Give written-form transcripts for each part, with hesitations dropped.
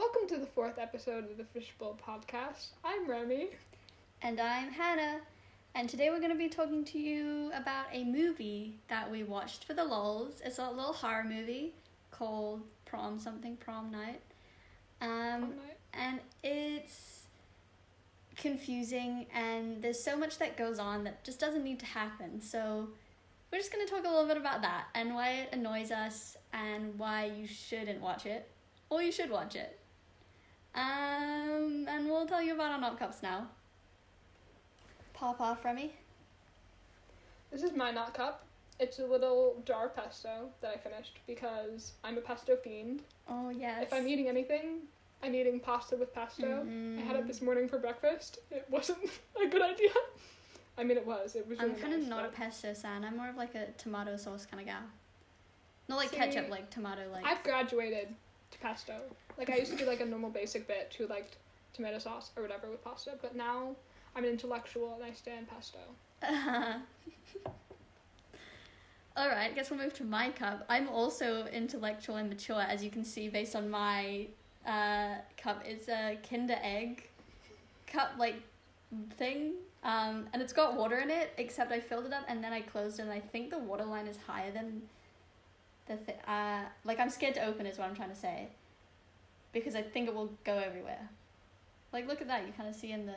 Welcome to the 4th episode of the Fishbowl podcast. I'm Remy. And I'm Hannah. And today we're going to be talking to you about a movie that we watched for the lulz. It's a little horror movie called Prom Night. Prom Night. And it's confusing, and there's so much that goes on that just doesn't need to happen. So we're just going to talk a little bit about that and why it annoys us and why you shouldn't watch it. Or you should watch it. And we'll tell you about our not cups now. Pop off, Remy. This is my not cup. It's a little jar pesto that I finished because I'm a pesto fiend. Oh, yes. If I'm eating anything, I'm eating pasta with pesto. Mm-hmm. I had it this morning for breakfast. It wasn't a good idea. I mean, it was. It was really I'm kind of nice, not a but pesto fan. I'm more of like a tomato sauce kind of gal. Not like See, ketchup, like tomato, like... I've graduated to pesto. Like, I used to be like a normal basic bitch who liked tomato sauce or whatever with pasta, but now I'm an intellectual and I stand pesto. Alright, guess we'll move to my cup. I'm also intellectual and mature, as you can see based on my cup. It's a Kinder Egg cup, like, thing. And it's got water in it, except I filled it up and then I closed it, and I think the water line is higher than like, I'm scared to open is what I'm trying to say, because I think it will go everywhere. Like, look at that, you kind of see in the...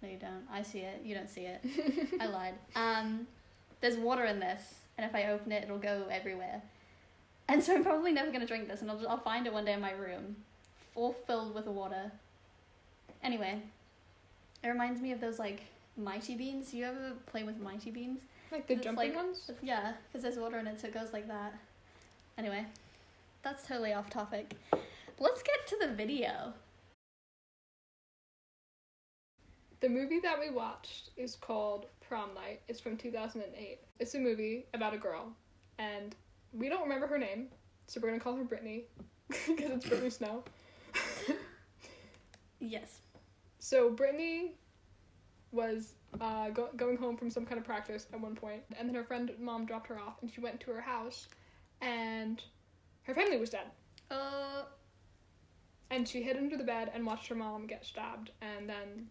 No, you don't. I see it. You don't see it. I lied. There's water in this, and if I open it, it'll go everywhere. And so I'm probably never going to drink this, and I'll find it one day in my room, all filled with water. Anyway, it reminds me of those, like, Mighty Beans. You ever play with Mighty Beans? Like the jumping ones? Yeah, because there's water in it, so it goes like that. Anyway, that's totally off topic. Let's get to the video. The movie that we watched is called Prom Night. It's from 2008. It's a movie about a girl, and we don't remember her name, so we're going to call her Brittany, because it's Brittany Snow. Yes. So Brittany was going home from some kind of practice at one point, and then her friend mom dropped her off, and she went to her house, and her family was dead. And she hid under the bed and watched her mom get stabbed, and then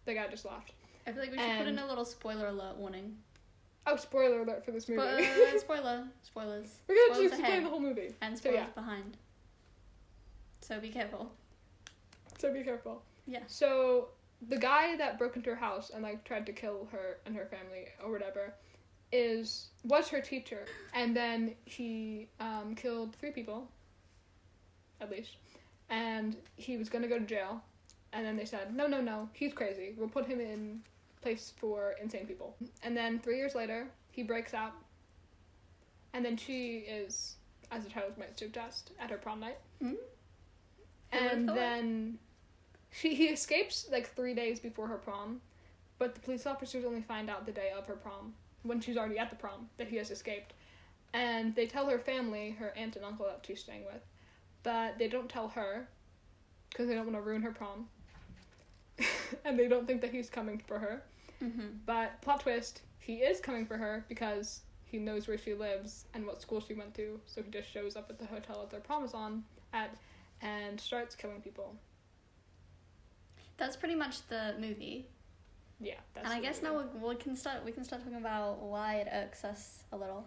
the guy just left. I feel like we should put in a little spoiler alert warning. Oh, spoiler alert for this movie. Spoilers. We're going to Spoilers explain ahead. the whole movie. And spoilers behind. So be careful. Yeah. So the guy that broke into her house and, like, tried to kill her and her family or whatever was her teacher, and then he killed 3 people, at least, and he was gonna go to jail, and then they said, no, he's crazy, we'll put him in place for insane people. And then 3 years later, he breaks out, and then she is, as the title might suggest, at her prom night. Mm-hmm. And then he escapes like 3 days before her prom, but the police officers only find out the day of her prom, when she's already at the prom, that he has escaped. And they tell her family, her aunt and uncle that she's staying with, but they don't tell her, because they don't want to ruin her prom. And they don't think that he's coming for her. Mm-hmm. But, plot twist, he is coming for her because he knows where she lives and what school she went to, so he just shows up at the hotel that their prom is on at and starts killing people. That's pretty much the movie. Yeah, that's and I the guess movie. now we can start talking about why it irks us a little.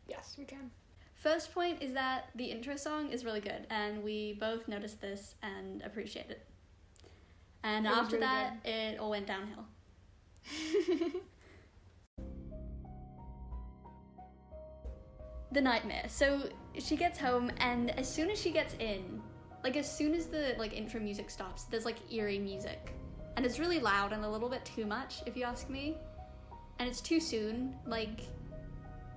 Yes, we can. First point is that the intro song is really good, and we both noticed this and appreciate it. And after really that, it all went downhill. The nightmare. So she gets home, and as soon as she gets in, like as soon as the like intro music stops, there's like eerie music. And it's really loud and a little bit too much, if you ask me. And it's too soon. Like,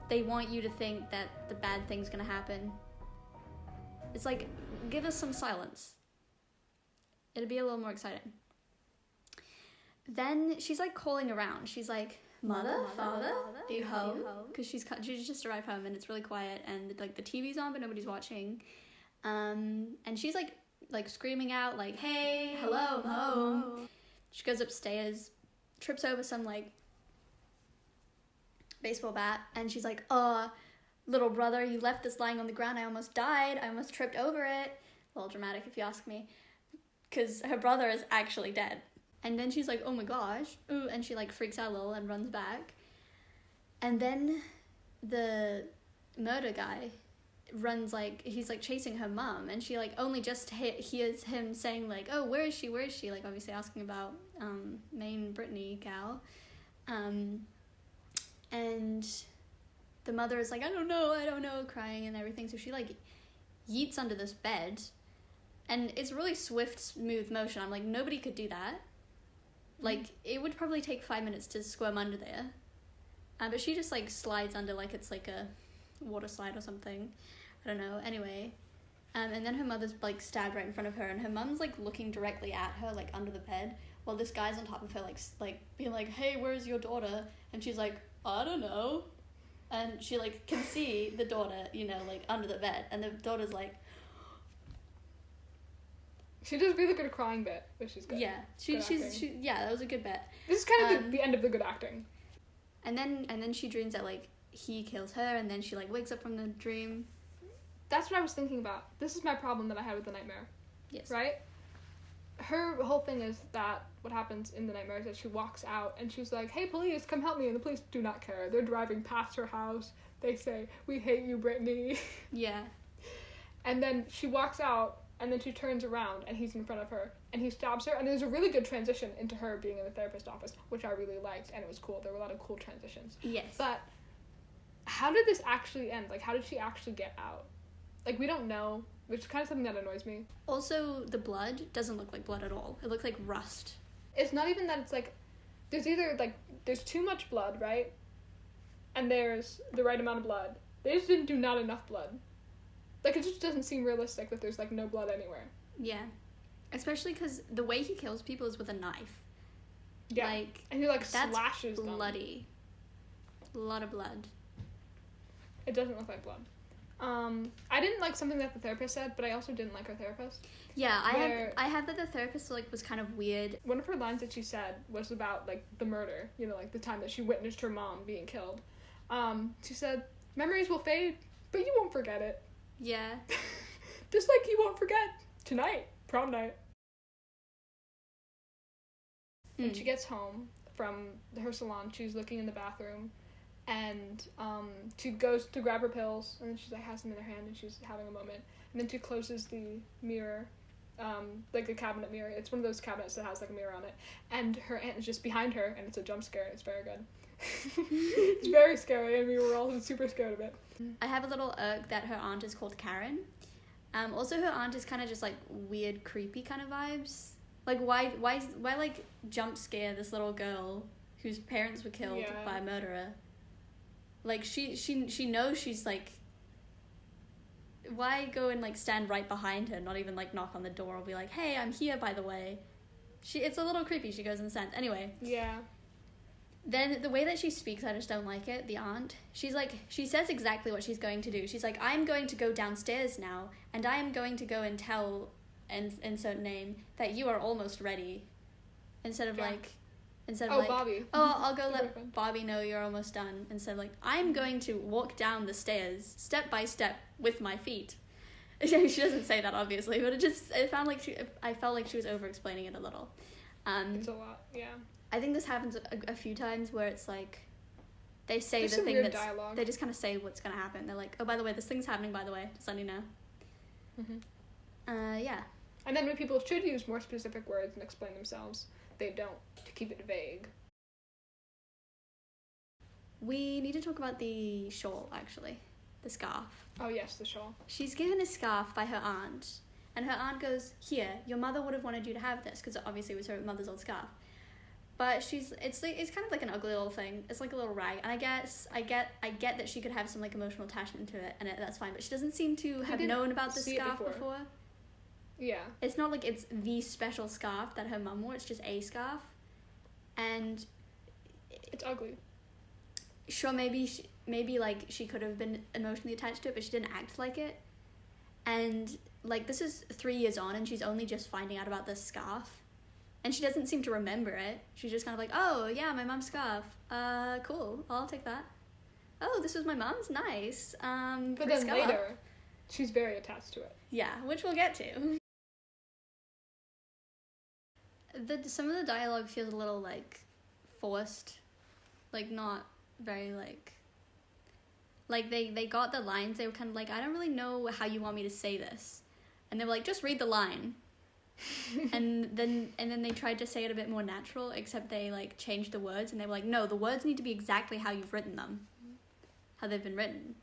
they want you to think that the bad thing's gonna happen. It's like, give us some silence. It'd be a little more exciting. Then she's like calling around. She's like, Mother, Father, are you home? Because she's just arrived home and it's really quiet and like the TV's on but nobody's watching. And she's like screaming out like, hey, hello, I'm home. She goes upstairs, trips over some like baseball bat, and she's like, little brother, you left this lying on the ground. I almost died. I almost tripped over it. Well, dramatic if you ask me. Because her brother is actually dead. And then she's like, oh my gosh. Ooh, and she like freaks out a little and runs back. And then the murder guy runs like, he's like chasing her mum. And she like only just hears him saying like, oh, where is she? Where is she? Like obviously asking about main Brittany gal. And the mother is like, I don't know, crying and everything. So she like yeets under this bed. And it's really swift, smooth motion. I'm like, nobody could do that. Like, it would probably take 5 minutes to squirm under there. But she just, like, slides under like it's, like, a water slide or something. I don't know. Anyway. And then her mother's, like, stabbed right in front of her. And her mum's, like, looking directly at her, like, under the bed. While this guy's on top of her, like being like, hey, where's your daughter? And she's like, I don't know. And she, like, can see the daughter, you know, like, under the bed. And the daughter's like... She does really good crying bit, which is good. Yeah, yeah, that was a good bit. This is kind of the end of the good acting. And then she dreams that like he kills her, and then she like wakes up from the dream. That's what I was thinking about. This is my problem that I had with the nightmare. Yes. Right? Her whole thing is that what happens in the nightmare is that she walks out and she's like, hey, police, come help me. And the police do not care. They're driving past her house. They say, we hate you, Brittany. Yeah. And then she walks out. And then she turns around, and he's in front of her, and he stabs her, and there's a really good transition into her being in the therapist office, which I really liked, and it was cool. There were a lot of cool transitions. Yes. But how did this actually end? Like, how did she actually get out? Like, we don't know, which is kind of something that annoys me. Also, the blood doesn't look like blood at all. It looks like rust. It's not even that it's, like, there's either, like, there's too much blood, right? And there's the right amount of blood. They just didn't do not enough blood. Like, it just doesn't seem realistic that there's, like, no blood anywhere. Yeah. Especially because the way he kills people is with a knife. Yeah. Like, and he, like, slashes them. That's bloody. A lot of blood. It doesn't look like blood. I didn't like something that the therapist said, but I also didn't like her therapist. Yeah, I have that the therapist, like, was kind of weird. One of her lines that she said was about, like, the murder. You know, like, the time that she witnessed her mom being killed. She said, memories will fade, but you won't forget it. Yeah. Just like you won't forget tonight, prom night. When she gets home from her salon, she's looking in the bathroom, and she goes to grab her pills, and then she like has them in her hand, and she's having a moment. And then she closes the mirror, like a cabinet mirror. It's one of those cabinets that has like a mirror on it, and her aunt is just behind her, and it's a jump scare. And it's very good. It's very scary, and we were all super scared of it. I have a little irk that her aunt is called Karen. Also, her aunt is kind of just like weird, creepy kind of vibes. Like, why like jump scare this little girl whose parents were killed by a murderer? Like, she knows she's like. Why go and like stand right behind her? Not even like knock on the door or be like, "Hey, I'm here, by the way." It's a little creepy. She goes and stands. Anyway. Yeah. Then the way that she speaks, I just don't like it, the aunt. She says exactly what she's going to do. She's like, I'm going to go downstairs now, and I am going to go and tell, and insert name, that you are almost ready. Instead of Bobby. Oh, I'll go let Bobby know you're almost done. Instead of like, I'm going to walk down the stairs, step by step, with my feet. She doesn't say that, obviously, but I felt like she was over-explaining it a little. It's a lot, yeah. I think this happens a few times where it's like they say There's the some thing weird that's dialogue. They just kind of say what's gonna happen. They're like, oh, by the way, this thing's happening. By the way, just letting you know. Yeah. And then when people should use more specific words and explain themselves, they don't, to keep it vague. We need to talk about the shawl, actually, the scarf. Oh yes, the shawl. She's given a scarf by her aunt, and her aunt goes, "Here, your mother would have wanted you to have this," because obviously it was her mother's old scarf. But it's kind of like an ugly little thing. It's like a little rag, and I get that she could have some like emotional attachment to it, and that's fine. But she doesn't seem to have known about this scarf before. Yeah. It's not like it's the special scarf that her mum wore. It's just a scarf, and it's ugly. Sure, maybe like she could have been emotionally attached to it, but she didn't act like it. And like this is 3 years on, and she's only just finding out about this scarf. And she doesn't seem to remember it. She's just kind of like, oh, yeah, my mom's scarf. Cool. I'll take that. Oh, this was my mom's? Nice. But then scarf. later, She's very attached to it. Yeah, which we'll get to. Some of the dialogue feels a little, like, forced. Like, not very, like, they got the lines, they were kind of like, I don't really know how you want me to say this. And they were like, just read the line. and then they tried to say it a bit more natural, except they, like, changed the words, and they were like, no, the words need to be exactly how you've written them. How they've been written.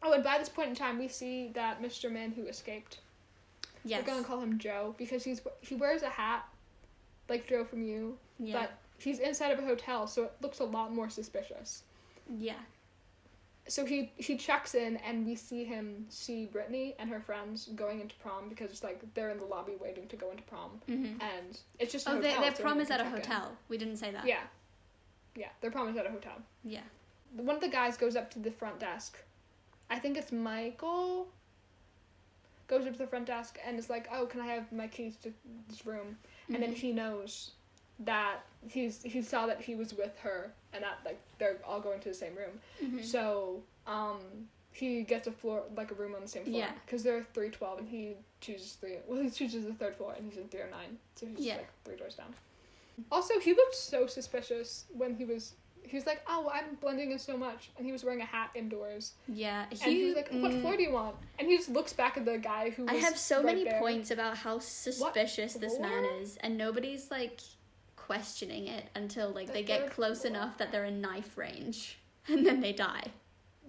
Oh, and by this point in time, we see that Mr. Man who escaped. Yes. We're gonna call him Joe, because he wears a hat, like Joe from You, but he's inside of a hotel, so it looks a lot more suspicious. Yeah. So he checks in, and we see him see Brittany and her friends going into prom, because, like, they're in the lobby waiting to go into prom. Mm-hmm. And it's just a hotel. Their prom is at a hotel. We didn't say that. Yeah. Yeah, their prom is at a hotel. Yeah. One of the guys goes up to the front desk. I think it's Michael. Goes up to the front desk and is like, oh, can I have my keys to this room? Mm-hmm. And then he knows that he saw that he was with her and that, like, they're all going to the same room. Mm-hmm. So he gets a room on the same floor. Yeah. Because there are 312 and he chooses the third floor and he's in 309. So he's just, like, 3 doors down. Also, he looked so suspicious when he was like, oh, I'm blending in so much. And he was wearing a hat indoors. Yeah. And he was like, what floor do you want? And he just looks back at the guy who was I have so many there. Points about how suspicious this man is. And nobody's, like, questioning it until, like, they get close enough that they're in knife range. And then they die.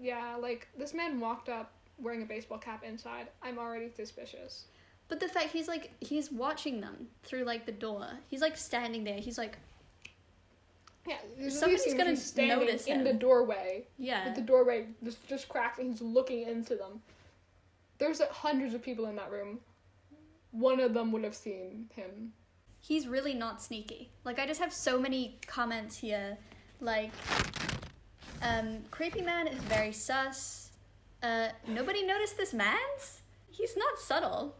Yeah, like, this man walked up wearing a baseball cap inside. I'm already suspicious. But the fact he's watching them through, like, the door. He's, like, standing there. He's like... Yeah, somebody's gonna notice him. In the doorway. Yeah. With the doorway just cracks and he's looking into them. There's, like, hundreds of people in that room. One of them would have seen him. He's really not sneaky. Like, I just have so many comments here. Like, creepy man is very sus. Nobody noticed this man's? He's not subtle.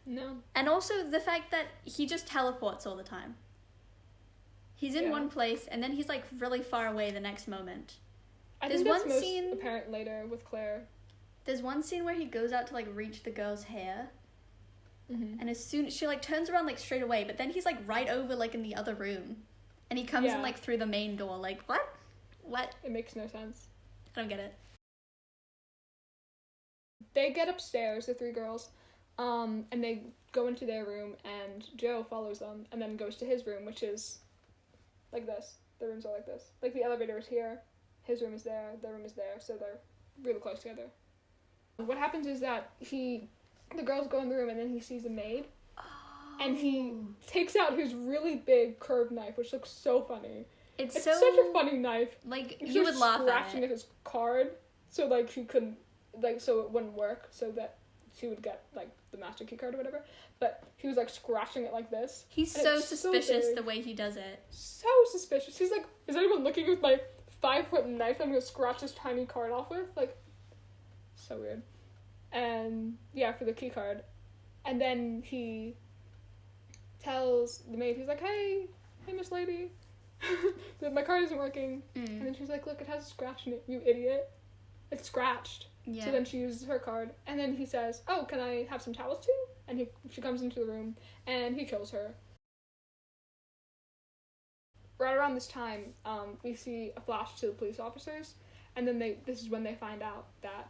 No. And also the fact that he just teleports all the time. He's in one place, and then he's, like, really far away the next moment. I think that's most apparent later with Claire. There's one scene where he goes out to, like, reach the girl's hair. Mm-hmm. And as soon as she, like, turns around, like, straight away, but then he's, like, right over, like, in the other room. And he comes in, like, through the main door. Like, what? What? It makes no sense. I don't get it. They get upstairs, the 3 girls, and they go into their room, and Joe follows them, and then goes to his room, which is... like this. The rooms are like this. Like, the elevator is here, his room is there, their room is there, so they're really close together. What happens is that the girls go in the room and then he sees a maid, and he takes out his really big curved knife, which looks so funny. It's such a funny knife. Like, you would laugh at it. Scratching at his card, so, like, he couldn't, like, so it wouldn't work, so that she would get, like, the master key card or whatever. But he was, like, scratching it like this. He's so suspicious the way he does it. So suspicious. He's like, is anyone looking with my 5-foot knife I'm gonna scratch this tiny card off with? Like, so weird. And, yeah, for the key card. And then he tells the maid, he's like, hey, Miss Lady, my card isn't working. And then she's like, look, it has a scratch in it, you idiot. It's scratched. Yeah. So then she uses her card, and then he says, oh, can I have some towels too? And she comes into the room, and he kills her. Right around this time, we see a flash to the police officers, and then this is when they find out that,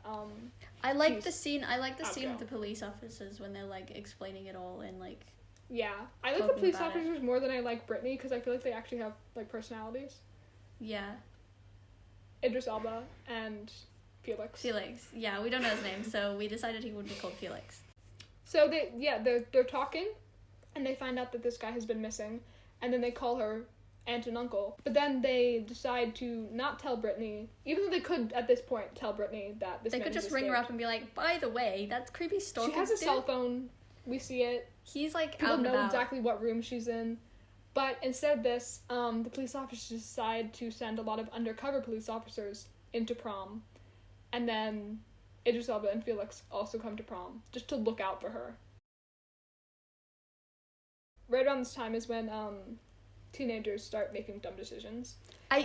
I like the scene with the police officers when they're, like, explaining it all and, like... Yeah. I like the police officers more than I like Brittany, because I feel like they actually have, like, personalities. Yeah. Idris Elba and... Felix. Yeah, we don't know his name, so we decided he would be called Felix. So they're talking, and they find out that this guy has been missing, and then they call her aunt and uncle. But then they decide to not tell Brittany, even though they could at this point tell Brittany that this man They could just escaped. ring her up and be like, by the way, that's creepy stalker. She has a cell phone. We see it. He's, like, people out and know about. Exactly what room she's in. But instead of this, the police officers decide to send a lot of undercover police officers into prom. And then Idris Elba and Felix also come to prom, just to look out for her. Right around this time is when teenagers start making dumb decisions. I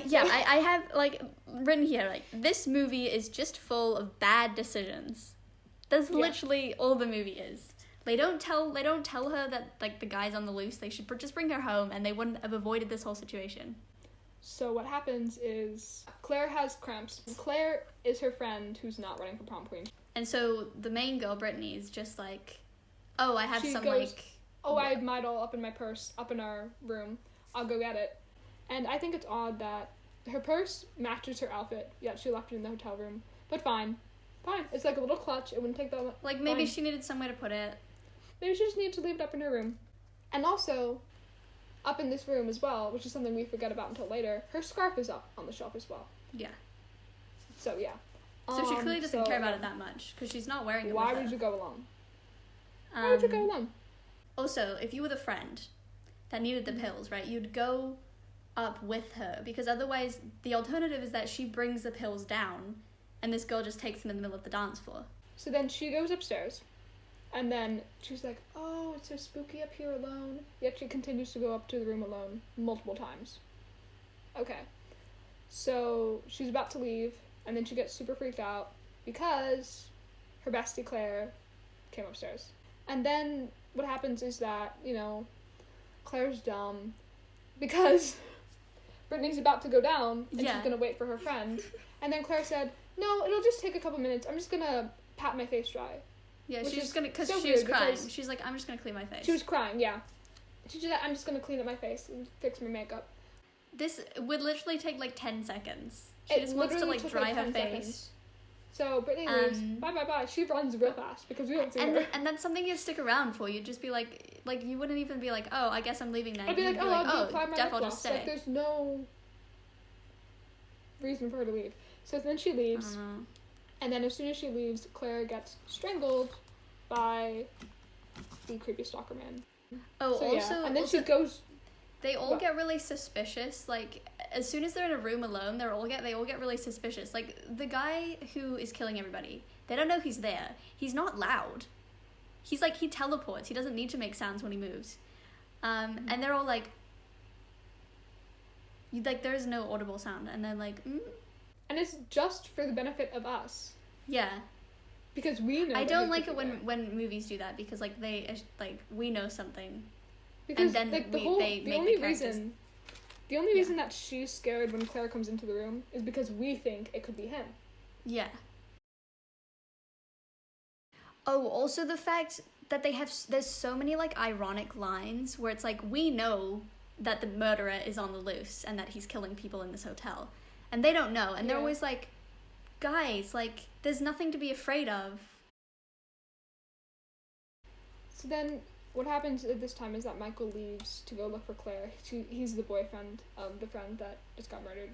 have, like, written here, like, this movie is just full of bad decisions. That's literally all the movie is. They don't tell her that, like, the guy's on the loose. They should just bring her home, and they wouldn't have avoided this whole situation. So what happens is Claire has cramps. Claire is her friend who's not running for prom queen. And so the main girl, Brittany, is just like, oh, I have I have my doll up in my purse, up in our room. I'll go get it. And I think it's odd that her purse matches her outfit, yet she left it in the hotel room. But fine. It's like a little clutch. It wouldn't take that much. Like, maybe she needed somewhere to put it. Maybe she just needed to leave it up in her room. And also, up in this room as well, which is something we forget about until later, her scarf is up on the shelf as well. Yeah. So, yeah. So she clearly doesn't care about it that much, because she's not wearing it Why would you go alone? Why would you go alone? Also, if you were the friend that needed the pills, right, you'd go up with her, because otherwise the alternative is that she brings the pills down, and this girl just takes them in the middle of the dance floor. So then she goes upstairs, and then she's like, oh, it's so spooky up here alone. Yet she continues to go up to the room alone multiple times. Okay. So she's about to leave, and then she gets super freaked out because her bestie Claire came upstairs. And then what happens is that, Claire's dumb because Brittany's about to go down, and she's going to wait for her friend. And then Claire said, no, it'll just take a couple minutes. I'm just going to pat my face dry. Yeah, she's just going to, because she was crying. She's like, I'm just going to clean my face. She was crying, yeah. She said, I'm just going to clean up my face and fix my makeup. This would literally take, 10 seconds. She just wants to, dry her face. Seconds. So Brittany leaves. Bye. She runs real fast because we don't see her. And that's something you'd stick around for. You'd just be like, you wouldn't even be like, oh, I guess I'm leaving now. I'd be like, I'll just stay. Like, there's no reason for her to leave. So then she leaves. And then as soon as she leaves, Claire gets strangled by the creepy stalker man. Oh, so, also... And then she goes... They all get really suspicious. As soon as they're in a room alone, they all get really suspicious. The guy who is killing everybody, they don't know he's there. He's not loud. He's he teleports. He doesn't need to make sounds when he moves. And they're all there is no audible sound. And they're And it's just for the benefit of us. Yeah. Because we know. I don't like it when movies do that, because we know something. Because and then the only reason that she's scared when Claire comes into the room is because we think it could be him. Yeah. Oh, also the fact that there's so many ironic lines where it's we know that the murderer is on the loose and that he's killing people in this hotel, and they don't know, and they're always guys, there's nothing to be afraid of. So then what happens at this time is that Michael leaves to go look for Claire. He's the boyfriend of the friend that just got murdered.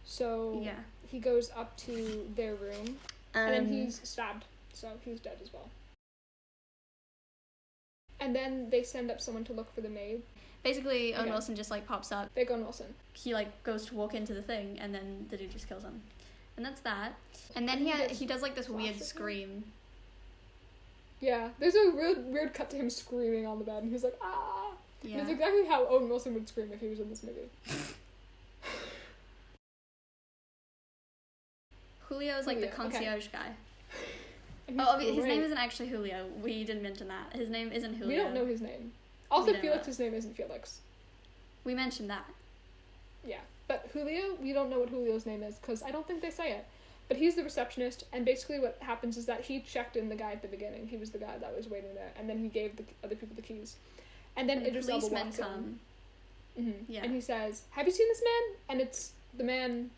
So he goes up to their room, and then he's stabbed, so he's dead as well. And then they send up someone to look for the maid. Basically, Owen Wilson just pops up. Big Owen Wilson. He goes to walk into the thing, and then the dude just kills him. And that's that. And then he does this weird scream. Yeah, there's a weird cut to him screaming on the bed, and he's like, ah! Yeah. It's exactly how Owen Wilson would scream if he was in this movie. Julio's the concierge guy. His name isn't actually Julio. We didn't mention that. His name isn't Julio. We don't know his name. Also, Felix's name isn't Felix. We mentioned that. Yeah, but Julio, we don't know what Julio's name is, because I don't think they say it. But he's the receptionist, and basically what happens is that he checked in the guy at the beginning. He was the guy that was waiting there, and then he gave the other people the keys. And then Idris Elba walks in. Yeah. And he says, have you seen this man? And it's the man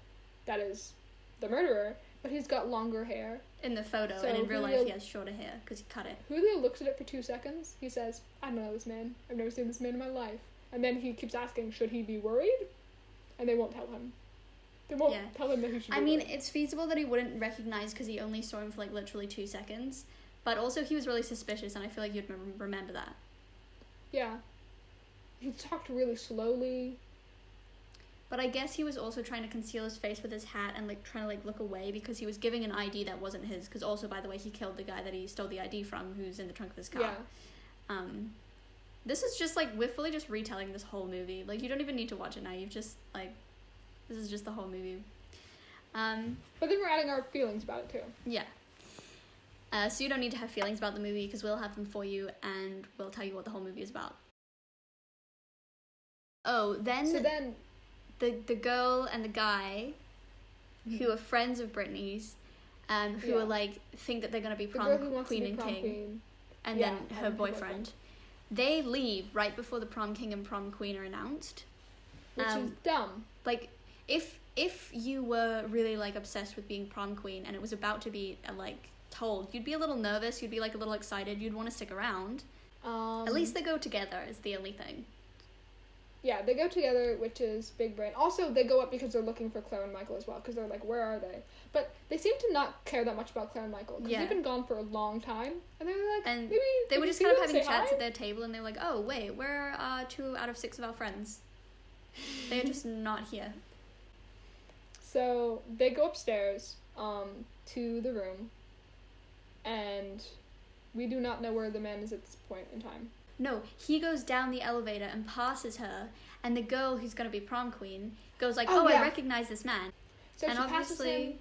that is the murderer, but he's got longer hair. In the photo, so and in real life he has shorter hair, because he cut it. Julio looks at it for 2 seconds. He says, I don't know this man. I've never seen this man in my life. And then he keeps asking, should he be worried? And they won't tell him. They won't tell him that he should be worried. It's feasible that he wouldn't recognize because he only saw him for literally 2 seconds. But also he was really suspicious, and I feel like you'd remember that. Yeah. He talked really slowly. But I guess he was also trying to conceal his face with his hat and trying to look away, because he was giving an ID that wasn't his. Because also, by the way, he killed the guy that he stole the ID from, who's in the trunk of his car. Yeah. This is just, like, we're fully just retelling this whole movie. Like, you don't even need to watch it now. You've just, like, this is just the whole movie. But then we're adding our feelings about it, too. Yeah. So you don't need to have feelings about the movie, because we'll have them for you, and we'll tell you what the whole movie is about. Oh, then... So then... The girl and the guy, who are friends of Brittany's, who are, like, think that they're going to be prom queen and king, and then her boyfriend, they leave right before the prom king and prom queen are announced. Which is dumb. Like, if you were really, like, obsessed with being prom queen and it was about to be, like, told, you'd be a little nervous, you'd be, like, a little excited, you'd want to stick around. At least they go together is the only thing. Yeah, they go together, which is big brain. Also, they go up because they're looking for Claire and Michael as well, because they're like, where are they? But they seem to not care that much about Claire and Michael, because they've been gone for a long time, and they're like, and maybe they were just kind of having chats at their table, and they were like, oh, wait, where are 2 out of 6 of our friends? They're just not here. So, they go upstairs, to the room, and we do not know where the man is at this point in time. No, he goes down the elevator and passes her, and the girl who's going to be prom queen goes like, I recognize this man. So and she passes him,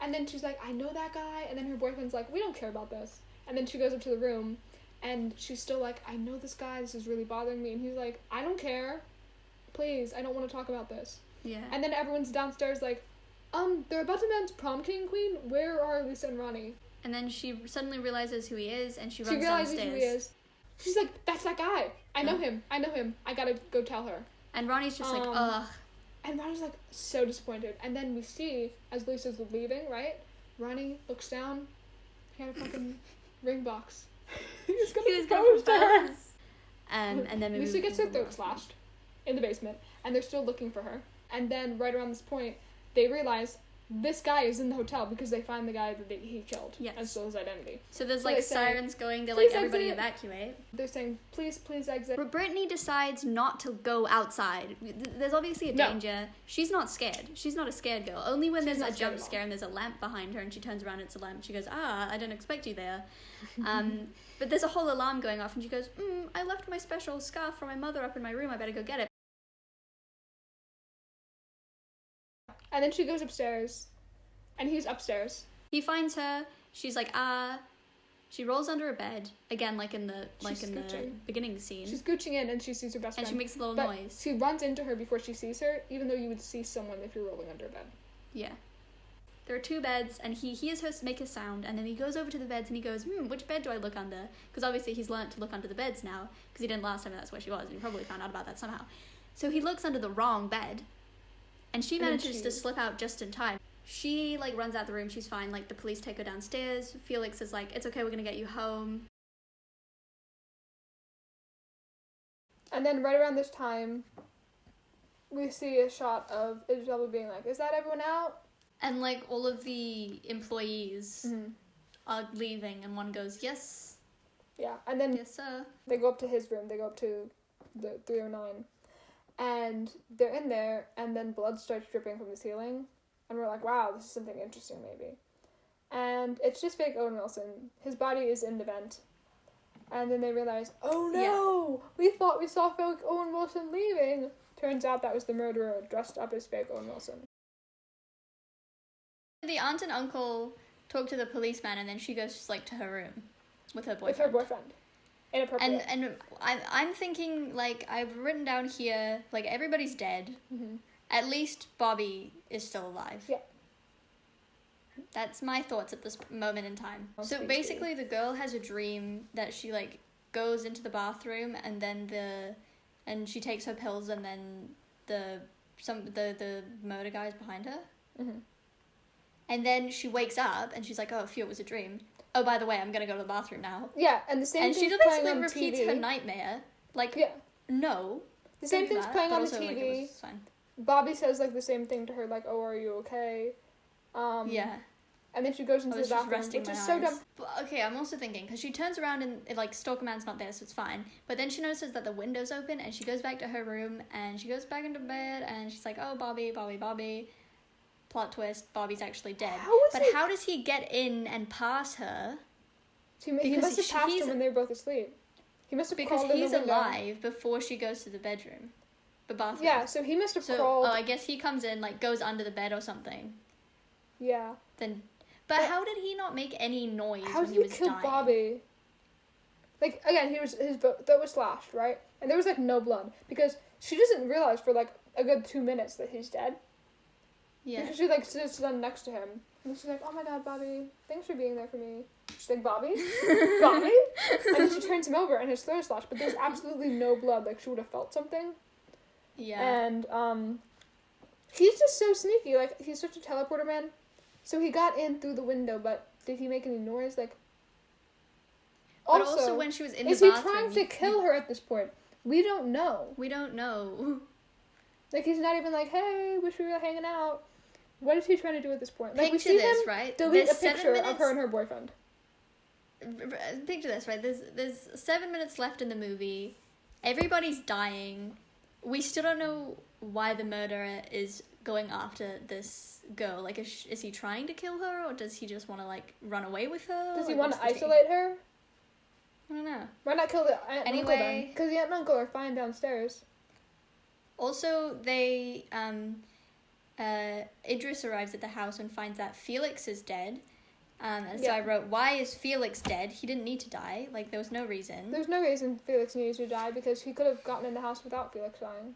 and then she's like, I know that guy, and then her boyfriend's like, we don't care about this. And then she goes up to the room, and she's still like, I know this guy, this is really bothering me, and he's like, I don't care. Please, I don't want to talk about this. Yeah. And then everyone's downstairs like, they're about to announce prom king and queen, where are Lisa and Ronnie? And then she suddenly realizes who he is, and she runs downstairs. Who he is. She's like, that's that guy. I know him. I gotta go tell her. And Ronnie's just like, ugh. And Ronnie's like, so disappointed. And then we see, as Lisa's leaving, right? Ronnie looks down. He had a fucking ring box. He was gonna propose to her. And then Lisa gets her throat slashed in the basement. And they're still looking for her. And then right around this point, they realize this guy is in the hotel because they find the guy that he killed and stole his identity. So there's like sirens going, they're like, everybody evacuate. They're saying, please exit. But Brittany decides not to go outside. There's obviously a danger. She's not scared. She's not a scared girl. Only when there's a jump scare and there's a lamp behind her and she turns around and it's a lamp. She goes, I didn't expect you there. But there's a whole alarm going off and she goes, I left my special scarf from my mother up in my room. I better go get it. And then she goes upstairs, and he's upstairs. He finds her. She's like, She rolls under a bed again, like in the beginning scene. She's gooching in, and she sees her best friend. And she makes a little noise. She runs into her before she sees her, even though you would see someone if you're rolling under a bed. Yeah. There are 2 beds, and he hears her make a sound, and then he goes over to the beds, and he goes, which bed do I look under? Because obviously he's learnt to look under the beds now, because he didn't last time, and that's where she was, and he probably found out about that somehow. So he looks under the wrong bed. And she manages to slip out just in time. She, like, runs out the room. She's fine. Like, the police take her downstairs. Felix is like, it's okay, we're gonna get you home. And then right around this time, we see a shot of Isabella being like, is that everyone out? And, like, all of the employees are leaving, and one goes, yes. Yeah, and then yes, sir. They go up to his room. They go up to the 309. And they're in there, and then blood starts dripping from the ceiling. And we're like, wow, this is something interesting, maybe. And it's just fake Owen Wilson. His body is in the vent. And then they realize, oh no! Yeah. We thought we saw fake Owen Wilson leaving. Turns out that was the murderer dressed up as fake Owen Wilson. The aunt and uncle talk to the policeman, and then she goes, like, to her room with her boyfriend. With her boyfriend. Inappropriate. And I'm thinking, like, I've written down here, like, everybody's dead. At least Bobby is still alive. Yeah. That's my thoughts at this moment in time. So basically the girl has a dream that she, like, goes into the bathroom and then and she takes her pills and then the murder guy is behind her. And then she wakes up and she's like, oh, phew, it was a dream. Oh, by the way, I'm gonna go to the bathroom now. Yeah, and the same thing's playing on TV. And she basically repeats her nightmare. Like, no. The same thing's playing on the TV. Like, it was fine. Bobby says, like, the same thing to her, like, oh, are you okay? Yeah. And then she goes into the bathroom, which is so dumb. But, okay, I'm also thinking, because she turns around and, like, Stalker Man's not there, so it's fine. But then she notices that the window's open, and she goes back to her room, and she goes back into bed, and she's like, oh, Bobby. Plot twist, Bobby's actually dead. How does he get in and pass her? He must have passed her when they were both asleep. He must have because crawled in the window. he's alive before she goes to the bedroom. The bathroom. Yeah, so he must have crawled. Oh, I guess he comes in, like, goes under the bed or something. Yeah. But how did he not make any noise how when did he was kill dying? Bobby? Like, again, his throat was slashed, right? And there was, like, no blood. Because she doesn't realize for, like, a good 2 minutes that he's dead. Yeah. Because she, like, sits down next to him. And she's like, oh my god, Bobby, thanks for being there for me. She's like, Bobby? Bobby? And then she turns him over and his throat is slashed, but there's absolutely no blood. Like, she would have felt something. Yeah. And, he's just so sneaky. Like, he's such a teleporter man. So he got in through the window, but did he make any noise? Like, but also when she was in the bathroom... Is he bathroom... trying to kill her at this point? We don't know. We don't know. Like, he's not even like, hey, wish we were hanging out. What is he trying to do at this point? Like, Picture we see this, him right? delete There's a picture 7 minutes... of her and her boyfriend. Picture this, right? There's 7 minutes left in the movie. Everybody's dying. We still don't know why the murderer is going after this girl. Like, is he trying to kill her, or does he just want to, like, run away with her? Does he like, want to isolate her? I don't know. Why not kill the aunt and uncle then? Anyway... Because the aunt and uncle are fine downstairs. Also, they, Idris arrives at the house and finds that Felix is dead. And so I wrote, why is Felix dead? He didn't need to die. Like, there was no reason. There's no reason Felix needed to die, because he could have gotten in the house without Felix dying.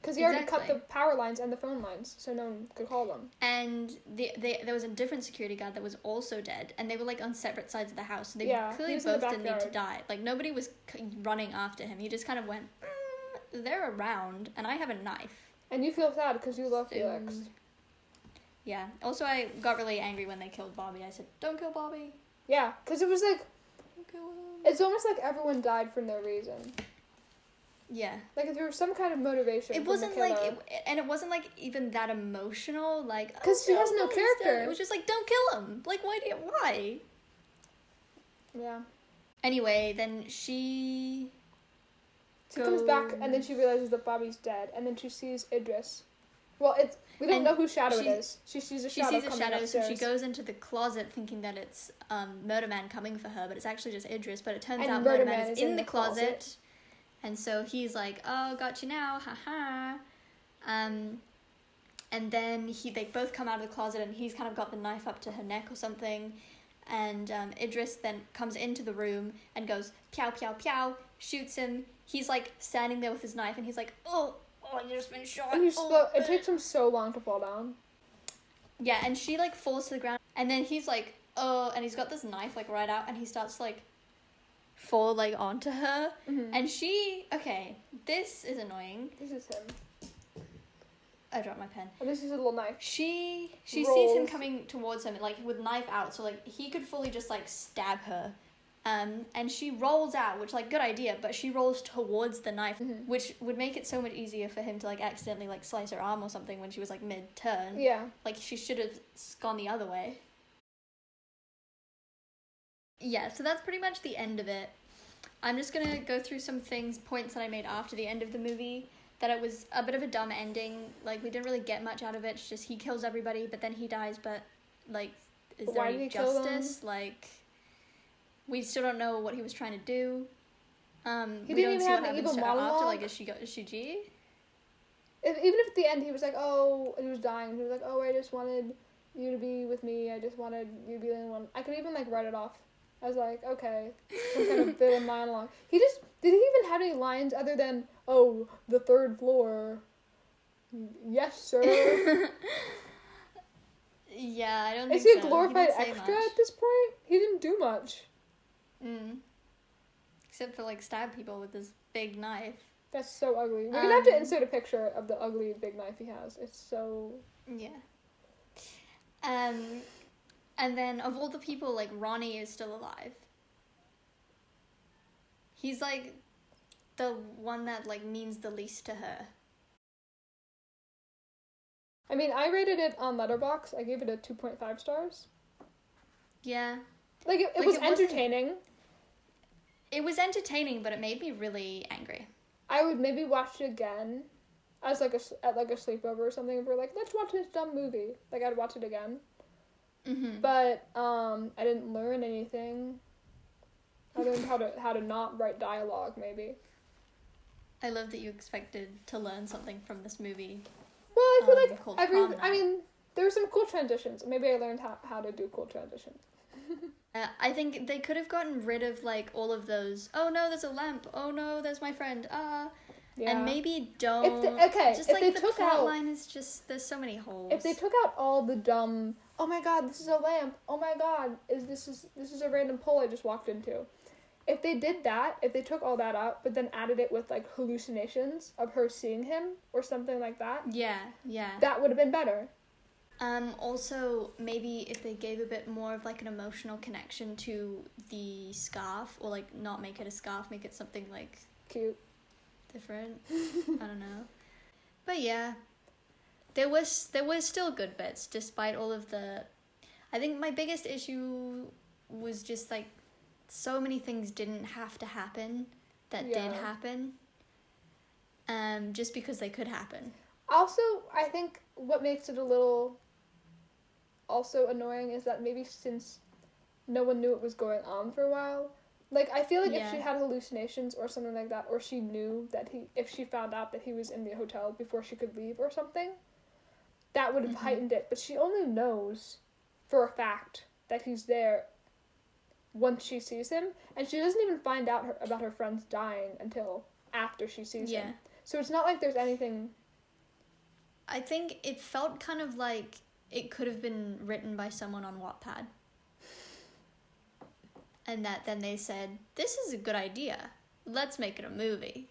Because he already cut the power lines and the phone lines, so no one could call them. And there was a different security guard that was also dead, and they were, like, on separate sides of the house. So they clearly both didn't need to die. Like, nobody was running after him. He just kind of went, they're around, and I have a knife. And you feel sad because you love Felix. Yeah. Also, I got really angry when they killed Bobby. I said, don't kill Bobby. Yeah, because it was like... Don't kill him. It's almost like everyone died for no reason. Yeah. Like, if there was some kind of motivation. It wasn't like... it wasn't, like, even that emotional. Like... Because she has no character. It was just like, don't kill him. Like, why? Yeah. Anyway, then she comes back, and then she realizes that Bobby's dead, and then she sees Idris. Well, we don't know whose shadow it is. She sees a shadow upstairs. So she goes into the closet thinking that it's Murder Man coming for her, but it's actually just Idris. But it turns out Murder Man is in the closet. And so he's like, oh, got you now, haha. And then they both come out of the closet, and he's kind of got the knife up to her neck or something. And Idris then comes into the room and goes, pew, pew, pew, shoots him. He's, like, standing there with his knife, and he's like, oh, you just been shot. And it takes him so long to fall down. Yeah, and she, like, falls to the ground, and then he's like, oh, and he's got this knife, like, right out, and he starts to, like, fall, like, onto her. Mm-hmm. And okay, this is annoying. This is him. I dropped my pen. And this is a little knife. She sees him coming towards him, like, with knife out, so, like, he could fully just, like, stab her. And she rolls out, which, like, good idea, but she rolls towards the knife, mm-hmm. which would make it so much easier for him to, like, accidentally, like, slice her arm or something when she was, like, mid-turn. Yeah. Like, she should have gone the other way. Yeah, so that's pretty much the end of it. I'm just gonna go through some points that I made after the end of the movie, that it was a bit of a dumb ending. Like, we didn't really get much out of it. It's just he kills everybody, but then he dies, but, like, is there any justice? Like... We still don't know what he was trying to do. He didn't even have an evil monologue. After. Like, is she G? Even if at the end he was like, oh, he was dying. He was like, oh, I just wanted you to be with me. I just wanted you to be the only one. I could even, like, write it off. I was like, okay, some kind of villain monologue. Did he even have any lines other than, oh, the third floor? Yes, sir. Yeah, I don't think so. Is he a glorified extra at this point? He didn't do much. Except for, like, stab people with this big knife. That's so ugly. We're gonna have to insert a picture of the ugly big knife he has. It's so... Yeah. And then, of all the people, like, Ronnie is still alive. He's, like, the one that, like, means the least to her. I mean, I rated it on Letterboxd. I gave it a 2.5 stars. Yeah. Like, it was entertaining. It was entertaining, but it made me really angry. I would maybe watch it again as, like, at a sleepover or something. If we're like, let's watch this dumb movie. Like, I'd watch it again. Mm-hmm. But, I didn't learn anything. I learned how to not write dialogue, maybe. I love that you expected to learn something from this movie. Well, I feel like Prom Night. I mean, there were some cool transitions. Maybe I learned how to do cool transitions. I think they could have gotten rid of, like, all of those, oh no, there's a lamp, oh no, there's my friend, Yeah. and maybe don't, if like, they the took plot out, line is just, there's so many holes. If they took out all the dumb, oh my god, this is a lamp, oh my god, this is a random pole I just walked into. If they did that, if they took all that out, but then added it with, like, hallucinations of her seeing him, or something like that. Yeah. That would have been better. Also, maybe if they gave a bit more of, like, an emotional connection to the scarf, or, like, not make it a scarf, make it something, like... Cute. Different. I don't know. But yeah, there was still good bits, despite all of the... I think my biggest issue was just, like, so many things didn't have to happen that did happen. Just because they could happen. Also, I think what makes it a little... also annoying is that maybe since no one knew it was going on for a while, like, I feel like if she had hallucinations or something like that, or she knew that if she found out that he was in the hotel before she could leave or something, that would have heightened it. But she only knows for a fact that he's there once she sees him, and she doesn't even find out about her friends dying until after she sees him. So it's not like there's anything... I think it felt kind of like it could have been written by someone on Wattpad. And that then they said, this is a good idea. Let's make it a movie.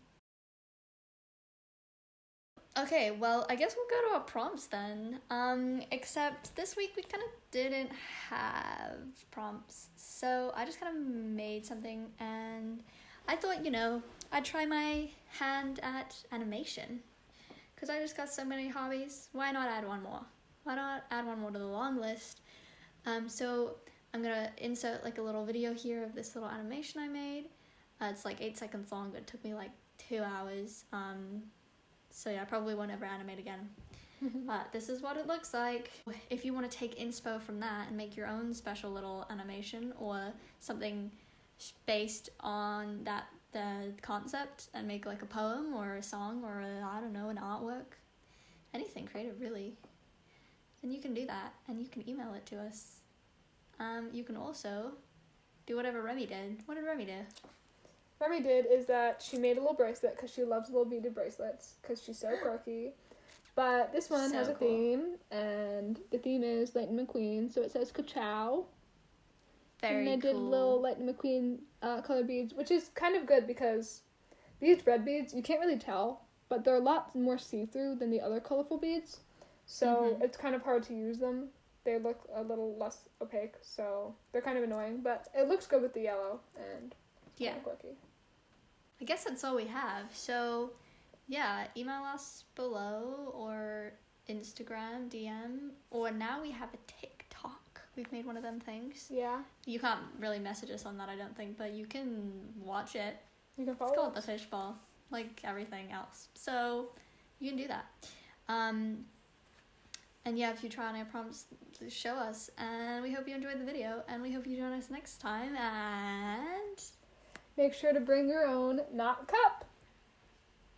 Okay, well, I guess we'll go to our prompts then. Except this week we kind of didn't have prompts. So I just kind of made something, and I thought, you know, I'd try my hand at animation. Because I just got so many hobbies. Why not add one more? Why not add one more to the long list? So I'm going to insert, like, a little video here of this little animation I made. It's like 8 seconds long, but it took me like 2 hours. So yeah, I probably won't ever animate again. But this is what it looks like. If you want to take inspo from that and make your own special little animation or something based on the concept and make like a poem or a song or I don't know, an artwork, anything creative really, then you can do that and you can email it to us. You can also do whatever Remy did. What did Remy do? Remy did is that she made a little bracelet because she loves little beaded bracelets because she's so quirky. But this one has a theme, and the theme is Lightning McQueen, so it says ka-chow. Very cool. And I did little Lightning McQueen color beads, which is kind of good because these red beads, you can't really tell, but they're a lot more see-through than the other colorful beads, so it's kind of hard to use them. They look a little less opaque, so they're kind of annoying, but it looks good with the yellow, and it's kind of quirky. I guess that's all we have, so yeah, email us below or Instagram, DM, or now we have a TikTok. We've made one of them things. Yeah. You You can't really message us on that, I don't think, but you can watch it. can follow It's called us. The Fishbowl, like everything else. So you can do that. And yeah, if you try on our prompts, show us. And we hope you enjoyed the video, and we hope you join us next time, and... Make sure to bring your own, not cup.